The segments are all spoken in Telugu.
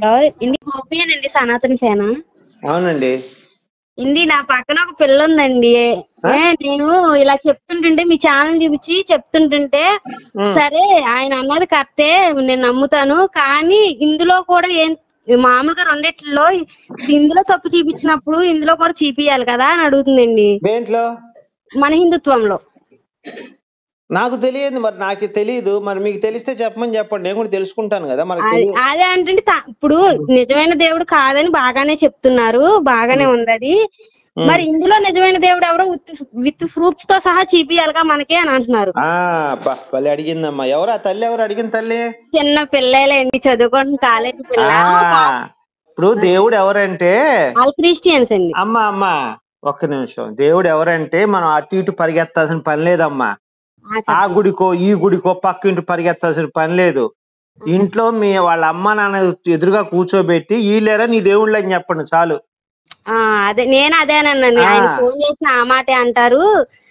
హలో ఇండి గోపియేనండి సనాతన సేన. అవునండి. ఇండి నా పక్కన ఒక పిల్ల ఉందండి. నేను ఇలా చెప్తుంటుంటే మీ ఛానల్ చూపించి చెప్తుంటుంటే సరే ఆయన అన్నది కరెక్టే నేను నమ్ముతాను, కానీ ఇందులో కూడా మామూలుగా రెండిట్లో ఇందులో తప్పు చూపించినప్పుడు ఇందులో కూడా చూపియాలి కదా అని అడుగుతుందండి. దేంట్లో? మన హిందుత్వంలో. నాకు తెలియదు, మరి నాకు తెలియదు. మరి మీకు తెలిస్తే చెప్పమని చెప్పండి, నేను కూడా తెలుసుకుంటాను కదా. మనకు తెలియదు అదే అంటే ఇప్పుడు నిజమైన దేవుడు కాదని బాగానే చెప్తున్నారు, బాగానే ఉంది అది. మరి ఇందులో నిజమైన దేవుడు ఎవరో విత్ ప్రూఫ్స్ తో సహా చూపియాలిగా మనకే అని అంటున్నారు. భలే అడిగిందమ్మా. ఎవరు ఆ తల్లి? ఎవరు అడిగిన తల్లి? చిన్న పిల్లలేండి, చదువుకుంటున్న కాలేజీ పిల్ల. ఇప్పుడు దేవుడు ఎవరంటే వాళ్ళు క్రిస్టియన్స్ అండి. అమ్మా ఒక్క నిమిషం. దేవుడు ఎవరంటే మనం అటు ఇటు పరిగెత్తాల్సిన పని లేదమ్మా. ఆ గుడికో ఈ గుడికో పక్క ఇంటి పరిగెత్తాల్సిన పని లేదు. ఇంట్లో వాళ్ళ అమ్మ నాన్న ఎదురుగా కూర్చోబెట్టి వీళ్ళేరా నీ దేవుళ్ళు అని చెప్పండి చాలు. అదే నేను అదేనన్నాను, ఆయన ఫోన్ చేసిన ఆ మాటే అంటారు.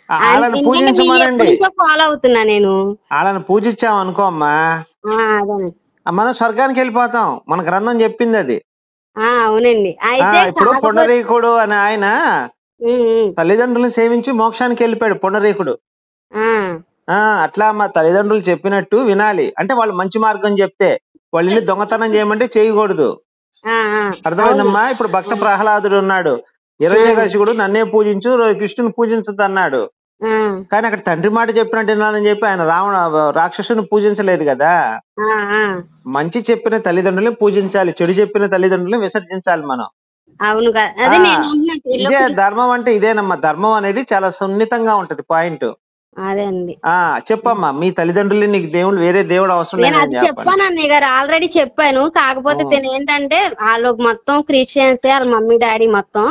వాళ్ళని పూజించమనండి. ఫాలో అవుతున్నా నేను. వాళ్ళని పూజించాం అనుకో అమ్మా, మనం స్వర్గానికి వెళ్ళిపోతాం. మన గ్రంథం చెప్పింది అది. అవునండి. ఇప్పుడు పుండరీకుడు అనే ఆయన తల్లిదండ్రులను సేవించి మోక్షానికి వెళ్ళిపోయాడు పుండరీకుడు. అట్లా మా తల్లిదండ్రులు చెప్పినట్టు వినాలి. అంటే వాళ్ళు మంచి మార్గం చెప్తే, వాళ్ళు దొంగతనం చేయమంటే చేయకూడదు. అర్థమైందమ్మా? ఇప్పుడు భక్త ప్రహ్లాదుడు ఉన్నాడు, హిరణ్యకశిపుడు నన్నే పూజించు కృష్ణుని పూజించదు అన్నాడు. కానీ అక్కడ తండ్రి మాట చెప్పినట్టు వినాలని చెప్పి ఆయన రాక్షసుని పూజించలేదు కదా. మంచి చెప్పిన తల్లిదండ్రులను పూజించాలి, చెడు చెప్పిన తల్లిదండ్రులను విసర్జించాలి మనం. అవును. ఇదే ధర్మం అంటే ఇదేనమ్మా. ధర్మం అనేది చాలా సున్నితంగా ఉంటది పాయింట్. అదే అండి. చెప్పమ్మా, మీ తల్లిదండ్రులు నీకు దేవుడు వేరే దేవుడు అవసరం లేదు. నేను చెప్పాను అన్నయ్య గారు, ఆల్రెడీ చెప్పాను. కాకపోతే తినేంటంటే వాళ్ళు మొత్తం క్రిస్టియన్స్, వాళ్ళ మమ్మీ డాడీ మొత్తం.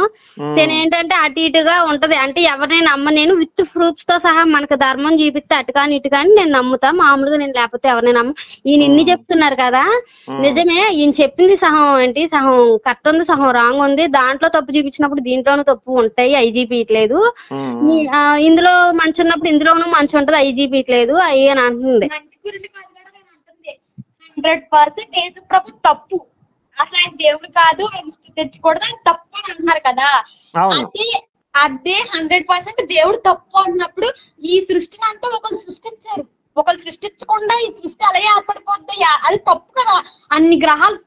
తినేంటంటే అటు ఇటుగా ఉంటది. అంటే ఎవరినైనా నమ్మ నేను విత్ ప్రూఫ్స్ తో సహా మనకు ధర్మం చూపిస్తే అటు కానీ ఇటు కానీ నేను నమ్ముతా. మామూలుగా నేను లేకపోతే ఎవరినైనా నమ్మ. ఈయన ఇన్ని చెప్తున్నారు కదా, నిజమే. ఈయన చెప్పింది సహం ఏంటి, సహం కరెక్ట్ ఉంది, సహం రాంగ్ ఉంది. దాంట్లో తప్పు చూపించినప్పుడు దీంట్లోనూ తప్పు ఉంటాయి, అవి చూపించట్లేదు. ఇందులో మంచి ఉన్నప్పుడు ఇందులో మంచి ఉంటది, అవి చూపించలేదు అయ్యి అని అంటుంది. 100% యేసుప్రభు తప్పు, అసలు ఆయన దేవుడు కాదు, తెచ్చుకూడదు, ఆయన తప్పు అని అంటున్నారు కదా. అదే 100% దేవుడు తప్పు అన్నప్పుడు ఈ సృష్టిని అంతా ఒకరు సృష్టించారు, ఒకరు సృష్టించకుండా ఈ సృష్టి అలా ఏర్పడిపోద్ది. అది తప్పు కదా. అన్ని గ్రహాలు,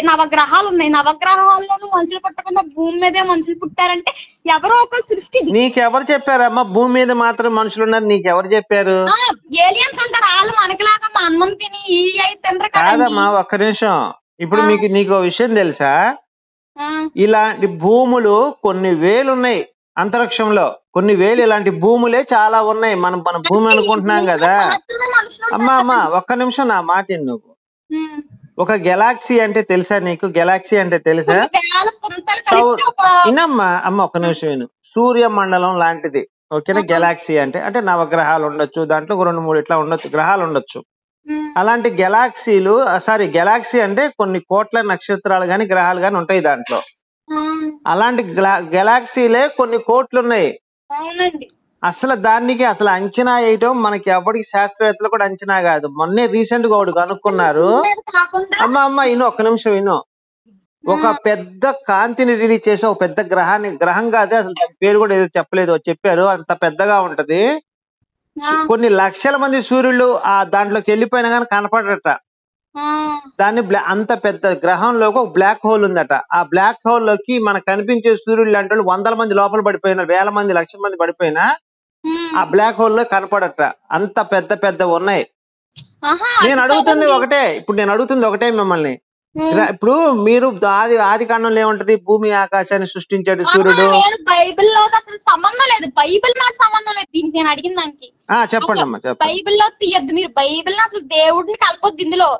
నవగ్రహాలు ఉన్నాయి, నవగ్రహాల్లోనూ మనుషులు పుట్టకుండా భూమి మీదే మనుషులు పుట్టారంటే ఎవరో ఒక సృష్టి. నీకెవరు చెప్పారమ్మా భూమి మీద మాత్రం మనుషులు ఉన్నారు? నీకెవరు చెప్పారు? ఏలియన్స్ ఉంటారు, వాళ్ళు మనకిలాగా అన్నం తిని తినరు కాదమ్మా. ఒక్క నిమిషం. ఇప్పుడు నీకు విషయం తెలుసా? ఇలాంటి భూములు కొన్ని వేలు ఉన్నాయి అంతరిక్షంలో, కొన్ని వేలు ఇలాంటి భూములే చాలా ఉన్నాయి. మన భూమి అనుకుంటున్నాం కదా. అమ్మా ఒక్క నిమిషం నా మాట నువ్వు. ఒక గెలాక్సీ అంటే తెలుసా నీకు? గెలాక్సీ అంటే తెలుసా? ఇనమ్మా ఒక్క నిమిషం విను. సూర్యమండలం లాంటిది, ఓకేనా? గెలాక్సీ అంటే నవగ్రహాలు ఉండొచ్చు, దాంట్లో 2-3 ఇట్లా ఉండొచ్చు, గ్రహాలు ఉండొచ్చు. అలాంటి గెలాక్సీలు, గెలాక్సీ అంటే కొన్ని కోట్ల నక్షత్రాలు గాని గ్రహాలు గాని ఉంటాయి దాంట్లో. అలాంటి గెలాక్సీలే కొన్ని కోట్లు ఉన్నాయి. అసలు దానికి అంచనా వేయటం మనకి ఎవరికి శాస్త్రవేత్తలు కూడా అంచనా కాదు. మొన్నే రీసెంట్ గా ఒకటి కనుక్కున్నారు. అమ్మ ఇను, ఒక్క నిమిషం విను. ఒక పెద్ద కాంతిని రిలీజ్ చేసే ఒక పెద్ద గ్రహం కాదు, అసలు దాని పేరు కూడా ఏదో చెప్పలేదు, చెప్పారు. అంత పెద్దగా ఉంటది. కొన్ని లక్షల మంది సూర్యులు దాంట్లోకి వెళ్ళిపోయినా కానీ కనపడట. దాన్ని అంత పెద్ద గ్రహంలోకి ఒక బ్లాక్ హోల్ ఉందట. ఆ బ్లాక్ హోల్ లోకి మనకు కనిపించే సూర్యుడు లాంటి వాళ్ళు 100 మంది లోపల పడిపోయినా, 1000 మంది, 1,00,000 మంది పడిపోయినా ఆ బ్లాక్ హోల్ లో కనపడట. అంత పెద్ద ఉన్నాయి. నేను అడుగుతుంది ఒకటే మిమ్మల్ని. ఇప్పుడు మీరు ఆది కాండంలో ఏముంటది? భూమి ఆకాశాన్ని సృష్టించాడు సూర్యుడు. బైబిల్లో అసలు సంబంధం లేదు, బైబిల్ నాకు సంబంధం లేదు దీనికి. నేను అడిగిన దానికి చెప్పండి అమ్మా. బైబిల్లో తీయద్దు మీరు, బైబిల్ అసలు దేవుడిని కలపొద్దు ఇందులో.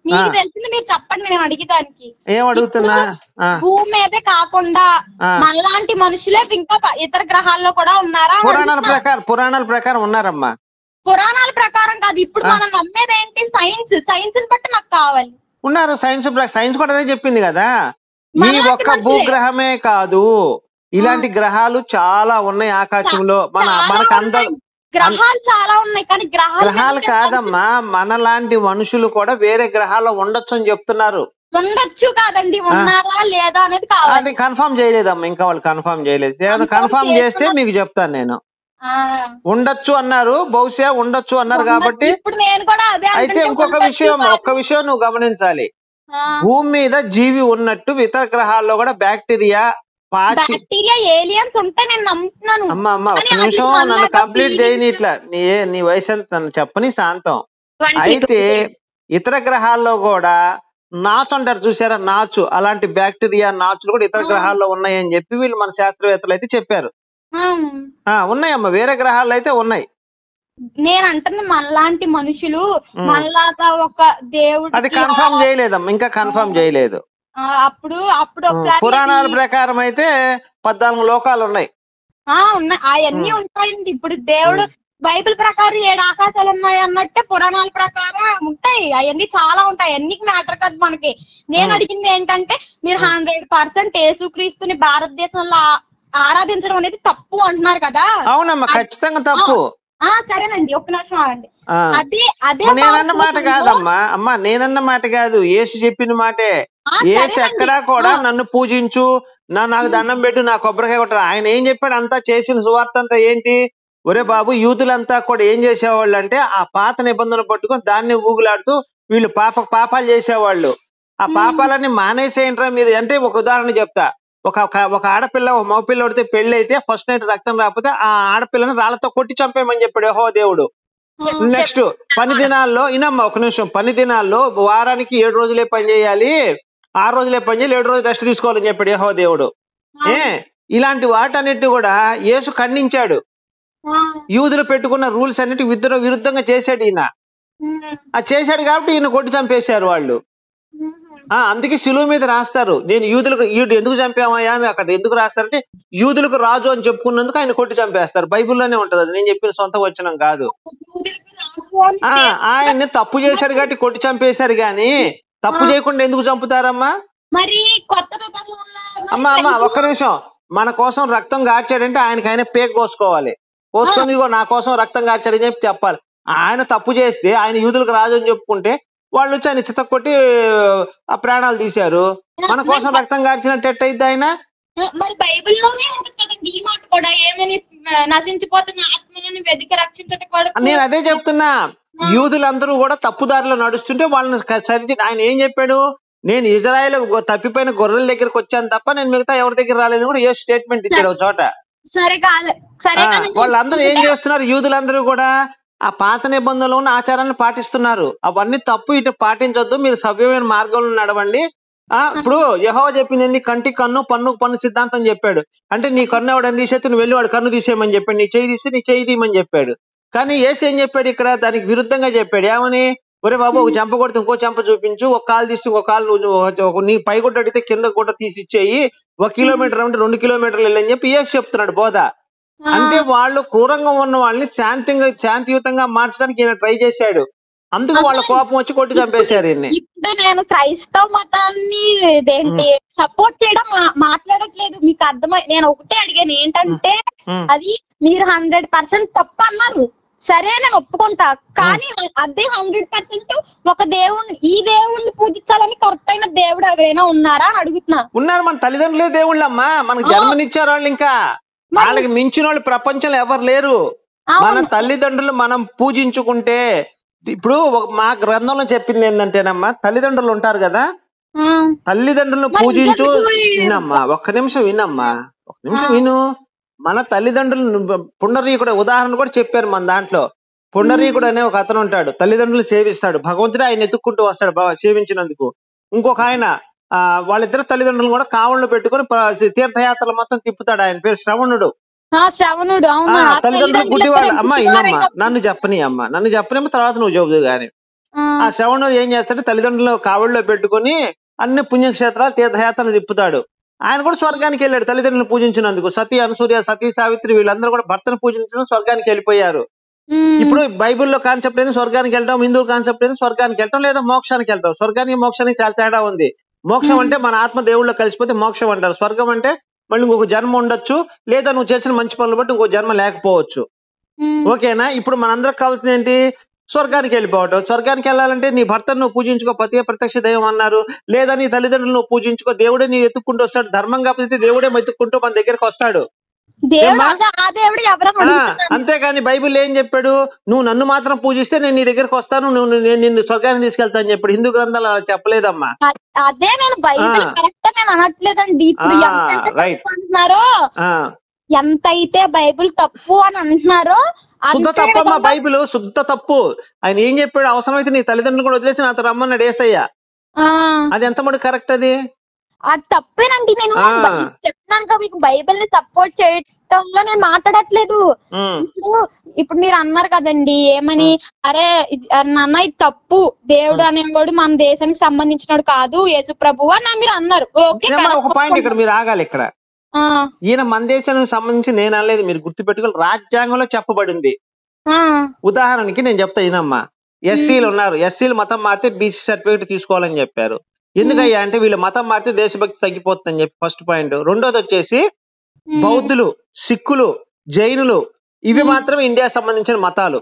మీకు తెలిసింది మీరు చెప్పండి, నేను అడిగేదానికి. ఏం అడుగుతున్నా? భూమి మీదే కాకుండా మనలాంటి మనుషులే ఇంకా ఇతర గ్రహాల్లో కూడా ఉన్నారా? పురాణాల ప్రకారం ఉన్నారమ్మా. పురాణాల ప్రకారం కాదు, ఇప్పుడు మనం నమ్మేది ఏంటి? సైన్స్ బట్టి నాకు కావాలి. ఉన్నారు, సైన్స్ కూడా అదే చెప్పింది కదా. ఈ ఒక్క భూగ్రహమే కాదు, ఇలాంటి గ్రహాలు చాలా ఉన్నాయి ఆకాశంలో. మనకు అందరూ గ్రహాలు చాలా ఉన్నాయి, కానీ గ్రహాలు కాదమ్మా, మనలాంటి మనుషులు కూడా వేరే గ్రహాల్లో ఉండొచ్చు అని చెప్తున్నారు. ఉండొచ్చు కాదండి, ఉన్నారా లేదా అనేది కావాలి. అది కన్ఫర్మ్ చేయలేదమ్మా, ఇంకా వాళ్ళు కన్ఫర్మ్ చేయలేదు. కన్ఫర్మ్ చేస్తే మీకు చెప్తాను నేను. ఉండొచ్చు అన్నారు, బహుశా ఉండొచ్చు అన్నారు కాబట్టి. ఇప్పుడు నేను కూడా అదే అయితే ఇంకొక విషయం, ఒక్క విషయం నువ్వు గమనించాలి. భూమి మీద జీవి ఉన్నట్టు ఇతర గ్రహాల్లో కూడా బ్యాక్టీరియా, బ్యాక్టీరియా, ఏలియన్స్ ఉంటే నేను నమ్ముతున్నాను. అమ్మ ఒక్క నిమిషం నన్ను కంప్లీట్ చేయని, ఇట్లా నీ వయసు ఎంత నన్ను చెప్పని శాంతం. అయితే ఇతర గ్రహాల్లో కూడా నాచు అంటారు చూసారా, నాచు, అలాంటి బ్యాక్టీరియా, నాచులు కూడా ఇతర గ్రహాల్లో ఉన్నాయని చెప్పి వీళ్ళు మన శాస్త్రవేత్తలు అయితే చెప్పారు. ఉన్నాయమ్మా, వేరే గ్రహాల్లో అయితే ఉన్నాయి. నేను అంటున్నా మనలాంటి మనుషులు, మనలాగా ఒక దేవుడు. అది కన్ఫర్మ్ చేయలేదమ్మా, ఇంకా కన్ఫర్మ్ చేయలేదు. అప్పుడు పురాణాల ప్రకారం అయితే 14 లోకాలు ఉన్నాయి. ఉన్నాయి, అవన్నీ ఉంటాయండి. ఇప్పుడు దేవుడు బైబిల్ ప్రకారం 7 ఆకాశాలు ఉన్నాయి అన్నట్టే పురాణాల ప్రకారం ఉంటాయి. అవన్నీ చాలా ఉంటాయి, అన్ని మ్యాటర్ కాదు మనకి. నేను అడిగింది ఏంటంటే, మీరు 100% యేసుక్రీస్తుని భారతదేశంలో ఆరాధించడం అనేది తప్పు అంటున్నారు కదా. అవునమ్మా, ఖచ్చితంగా తప్పు. సరేనండి, ఒక్క నిమిషం ఆగండి. అదే నేనన్న మాట కాదమ్మా, అమ్మా నేనన్న మాట కాదు, యేసు చెప్పిన మాటే. యేసు ఎక్కడా కూడా నన్ను పూజించు, నాకు దండం పెట్టు, నా కొబ్బరికాయ కొట్టరు. ఆయన ఏం చెప్పాడు? అంతా చేసిన సువార్త అంతా ఏంటి? ఒరే బాబు, యూదులంతా కూడా ఏం చేసేవాళ్ళు అంటే ఆ పాత నిబంధన పట్టుకొని దాన్ని ఊగులాడుతూ వీళ్ళు పాపాలు చేసేవాళ్ళు. ఆ పాపాలన్నీ మానేసేయంట్రా మీరు అంటే. ఒక ఉదాహరణ చెప్తా. ఒక ఆడపిల్ల ఒక మగపిల్ల కొడితే పెళ్లి అయితే ఫస్ట్ నైట్ రక్తం రాకపోతే ఆ ఆడపిల్లని రాళ్లతో కొట్టి చంపేయమని చెప్పాడు యెహోవా దేవుడు. నెక్స్ట్ 10 దినాల్లో, ఇనమ్మా ఒక నిమిషం, 10 దినాల్లో వారానికి 7 రోజులే పని చేయాలి, 6 రోజులే పని చేయాలి, 7 రోజులు రెస్ట్ తీసుకోవాలని చెప్పాడు యెహోవా దేవుడు. ఇలాంటి వాటన్నిటి కూడా యేసు ఖండించాడు. యూదులు పెట్టుకున్న రూల్స్ అన్నిటి విరుద్ధంగా చేశాడు ఈయన. చేశాడు కాబట్టి ఈయన కొట్టి చంపేశారు వాళ్ళు. అందుకే శిలువ మీద రాస్తారు, నేను యూదులకు ఎందుకు చంపామయ్యా అని. అక్కడ ఎందుకు రాస్తారంటే యూదులకు రాజు అని చెప్పుకున్నందుకు ఆయన కొట్టి చంపేస్తారు. బైబిల్లోనే ఉంటది, అది నేను చెప్పిన సొంత వచనం కాదు. ఆయన్ని తప్పు చేశాడు కాబట్టి కొట్టి చంపేశారు గాని తప్పు చేయకుండా ఎందుకు చంపుతారమ్మా? అమ్మా ఒక్క నిమిషం, మన కోసం రక్తం గార్చాడంటే ఆయన పేక కోసుకోవాలి, కోసుకొని ఇదిగో నా కోసం రక్తం గార్చాడని చెప్పి చెప్పాలి. ఆయన తప్పు చేస్తే ఆయన యూదులకు రాజు అని చెప్పుకుంటే వాళ్ళు వచ్చి ఆయన చిత్త కొట్టి ఆ ప్రాణాలు తీశారు. మన కోసం రక్తం గార్చినట్టు ఎట్టయిద్ది ఆయన? మరి బైబిల్లోనే ఉంటుంది కదండి ఈ మాట కూడా, ఏమని నశించిపోతున్న ఆత్మలను వెతికి రక్షించటం కూడా. నేను అదే చెప్తున్నా, యూదులందరూ కూడా తప్పుదారిలో నడుస్తుంటే వాళ్ళని సరి. ఆయన ఏం చెప్పాడు? నేను ఇజ్రాయెల్ తప్పిపోయిన గొర్రెల దగ్గరకు వచ్చాను తప్ప నేను మిగతా ఎవరి దగ్గర రాలేదు కూడా ఏ స్టేట్మెంట్ ఇచ్చాడు ఒక చోట. వాళ్ళందరూ ఏం చేస్తున్నారు? యూదులందరూ కూడా ఆ పాత నిబంధనలో ఉన్న ఆచారాలను పాటిస్తున్నారు. అవన్నీ తప్పు, ఇటు పాటించొద్దు, మీరు సవ్యమైన మార్గంలో నడవండి. ఇప్పుడు యెహోవా చెప్పింది కంటికి కన్ను, పన్నుకు పన్ను సిద్ధాంతం చెప్పాడు. అంటే నీ కన్ను ఎవడని తీసేస్తే నువ్వు వెళ్ళి వాడు కన్ను తీసేయమని చెప్పాడు, నీ చేయి తీస్తే నీ చేయి తీయమని చెప్పాడు. కానీ యేసు ఏం చెప్పాడు ఇక్కడ? దానికి విరుద్ధంగా చెప్పాడు. ఏమని? ఒరే బాబు, ఒక చెంప కొడితే ఇంకో చెంప చూపించు, ఒక కాలు తీస్తే ఒక కాలు, నువ్వు నీ పై గుడ్డ అడిగితే కింద గుడ్డ తీసి ఇచ్చేయి, 1 కిలోమీటర్ అంటే 2 కిలోమీటర్లు వెళ్ళని చెప్పి యేసు చెప్తున్నాడు బోధ. అంటే వాళ్ళు క్రూరంగా ఉన్న వాళ్ళని శాంతియుతంగా మార్చడానికి ఈయన ట్రై చేశాడు. అందుకు వాళ్ళ కోపం వచ్చి కొట్టి చంపేశారు ఈయన్ని. ఇప్పుడు నేను క్రైస్తవ మతాన్ని ఇదేంటి సపోర్ట్ చేయడం మాట్లాడట్లేదు, మీకు అర్థమై. నేను ఒకటే అడిగాను ఏంటంటే, అది మీరు 100% తప్పు అన్నారు, సరే నేను ఒప్పుకుంటా. కానీ అదే 100% ఒక ఈ దేవుణ్ణి పూజించాలని కరెక్ట్ అయిన దేవుడు ఎవరైనా ఉన్నారా అని అడుగుతున్నా. ఉన్నారు, మన తల్లిదండ్రులే దేవుళ్ళమ్మా, మనకు జన్మనిచ్చారు వాళ్ళు. ఇంకా వాళ్ళకి మించిన వాళ్ళు ప్రపంచంలో ఎవరు లేరు. మన తల్లిదండ్రులు మనం పూజించుకుంటే, ఇప్పుడు మా గ్రంథంలో చెప్పింది ఏంటంటేనమ్మా, తల్లిదండ్రులు ఉంటారు కదా, తల్లిదండ్రులను పూజించు. వినమ్మా ఒక్క నిమిషం, వినమ్మా ఒక్క నిమిషం విను. మన తల్లిదండ్రులు పుండరీకుడు ఉదాహరణ కూడా చెప్పారు మన దాంట్లో. పుండరీకుడు అనే ఒక అతను ఉంటాడు, తల్లిదండ్రులు సేవిస్తాడు, భగవంతుడే ఆయన ఎత్తుక్కుంటూ వస్తాడు సేవించినందుకు. ఇంకొక ఆయన వాళ్ళిద్దరు తల్లిదండ్రులు కూడా కావళ్ళు పెట్టుకుని తీర్థయాత్రలు మొత్తం తిప్పుతాడు. ఆయన పేరు శ్రవణుడు. తల్లిదండ్రులు గుడ్డివాడు. అమ్మా ఇనమ్మా, నన్ను చెప్పని తర్వాత నువ్వు చెబుదు గాని. ఆ శ్రవణుడు ఏం చేస్తాడు? తల్లిదండ్రులు కావళ్ళలో పెట్టుకుని అన్ని పుణ్యక్షేత్రాలు తీర్థయాత్రలు తిప్పుతాడు. ఆయన కూడా స్వర్గానికి వెళ్ళాడు తల్లిదండ్రులను పూజించినందుకు. సతీ అనసూయ, సతీ సావిత్రి వీళ్ళందరూ కూడా భర్తను పూజించడం స్వర్గానికి వెళ్ళిపోయారు. ఇప్పుడు బైబిల్లో కాన్సెప్ట్ ఏంది? స్వర్గానికి వెళ్ళడం. హిందువుల కాన్సెప్ట్ ఏంది? స్వర్గానికి వెళ్ళటం లేదా మోక్షానికి వెళ్తాం. స్వర్గానికి మోక్షానికి చాలా తేడా ఉంది. మోక్షం అంటే మన ఆత్మ దేవుళ్ళలో కలిసిపోతే మోక్షం అంటారు. స్వర్గం అంటే మళ్ళీ ఇంకొక జన్మ ఉండొచ్చు, లేదా నువ్వు చేసిన మంచి పనులు బట్టి ఇంకో జన్మ లేకపోవచ్చు. ఓకేనా? ఇప్పుడు మనందరికి కావాల్సింది ఏంటి? స్వర్గానికి వెళ్ళిపోవటం. స్వర్గానికి వెళ్ళాలంటే నీ భర్తను నువ్వు పూజించుకో, పతియే ప్రత్యక్ష దైవం అన్నారు. లేదా నీ తల్లిదండ్రులు నువ్వు పూజించుకో, దేవుడే నీ ఎత్తుక్కుంటూ వస్తాడు. ధర్మం కాకపోతే దేవుడే ఎత్తుక్కుంటూ మన దగ్గరకు వస్తాడు. అంతేగాని బైబిల్ ఏం చెప్పాడు? నువ్వు నన్ను మాత్రం పూజిస్తే నేను నీ దగ్గరకు వస్తాను, నేను నిన్ను స్వర్గానికి తీసుకెళ్తాను చెప్పాడు. హిందూ గ్రంథాలు అలా చెప్పలేదమ్మా. అదే నేను బైబిల్ కరెక్ట్ నేను అనట్లేదండి. ఇప్పుడు అంటున్నారో ఎంతైతే బైబిల్ తప్పు అని అంటున్నారో శుద్ధ తప్పమ్మా. బైబిల్ శుద్ధ తప్పు. ఆయన ఏం చెప్పాడు? అవసరమైతే నీ తల్లిదండ్రులు కూడా వదిలేసి నాతో రమ్మన్నాడు యేసయ్య. అది ఎంత మటు కరెక్ట్? అది తప్పేనండి. నేను చెప్తున్నాను మీకు బైబిల్ ని సపోర్ట్ చేయటంలో నేను మాట్లాడట్లేదు. ఇప్పుడు మీరు అన్నారు కదండి ఏమని, అరే నాన్న ఇది తప్పు, దేవుడు అనేవాడు మన దేశానికి సంబంధించినడు కాదు, యేసు ప్రభువు అని మీరు అన్నారు. ఒక పాయింట్ ఇక్కడ మీరు ఆగాలి. ఇక్కడ ఈయన మన దేశానికి సంబంధించి నేను అనలేదు, మీరు గుర్తుపెట్టుకోవాలి. రాజ్యాంగంలో చెప్పబడింది. ఉదాహరణకి నేను చెప్తా ఈయనమ్మా, ఎస్సీలు ఉన్నారు, ఎస్సీలు మతం మారితే బీసీ సర్టిఫికేట్ తీసుకోవాలని చెప్పారు. ఎందుకయ్యా అంటే వీళ్ళు మతం మారితే దేశభక్తి తగ్గిపోతుందని చెప్పి ఫస్ట్ పాయింట్. రెండోది వచ్చేసి బౌద్ధులు, సిక్కులు, జైనులు ఇవి మాత్రం ఇండియా సంబంధించిన మతాలు.